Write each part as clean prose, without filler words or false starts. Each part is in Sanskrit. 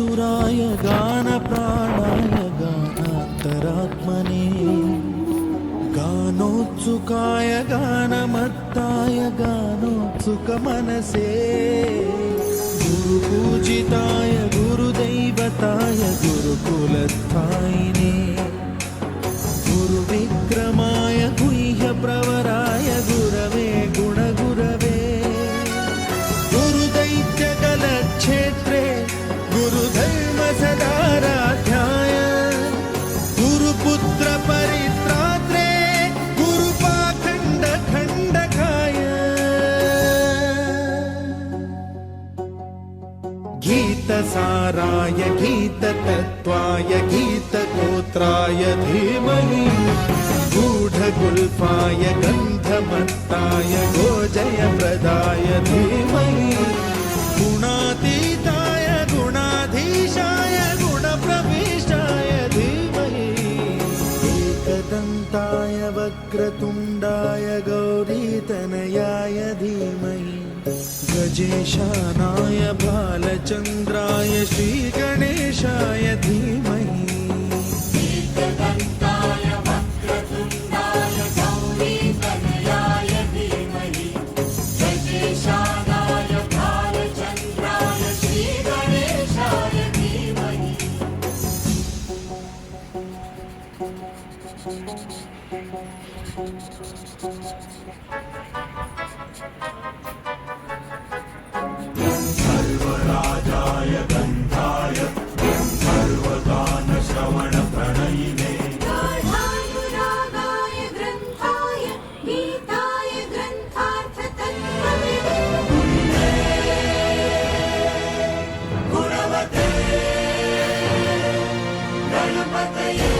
गानचतुराय गानप्राणाय गानान्तरात्मने गानोत्सुकाय गानमत्ताय गानोत्सुकमनसे गुरुपूजिताय गुरुदैवताय गुरुकुलस्थायिने गुरुविक्रमाय गुह्यप्रवराय गुरवे गुणगुरवे गुरुदैत्यकलक्षेत्रे गुरुधर्मसदाराध्याय गुरुपुत्र परित्रात्रे गुरुपाखण्डखण्डकाय गीतसाराय गीततत्त्वाय गीतगोत्राय धीमहि गूढगुल्फाय गन्धमत्ताय गोजयप्रदाय धीमहि गुणातीताय गुणाधीशाय गुणप्रविष्टाय धीमहि एकदन्ताय वक्रतुण्डाय गौरीतनयाय धीमहि गजेशानाय बालचन्द्राय श्रीगणेशाय धीमहि एकदन्ताय वक्रतुण्डाय गौरीतनयाय धीमहि गजेशानाय बालचन्द्राय श्रीगणेशाय धीमहि सर्वराजाय गन्धाय सर्वगानश्रवणप्रणयिने गाढानुरागाय ग्रन्थाय गीताय ग्रन्थार्थतत्त्वविदे गुणवते गणपतये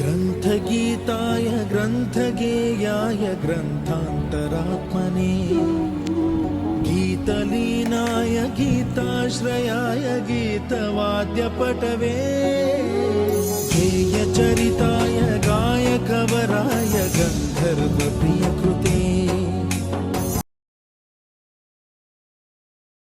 ग्रन्थगीताय ग्रन्थगेयाय ग्रन्थान्तरात्मने गीतलीनाय गीताश्रयाय गीतवाद्यपटवे गेयचरिताय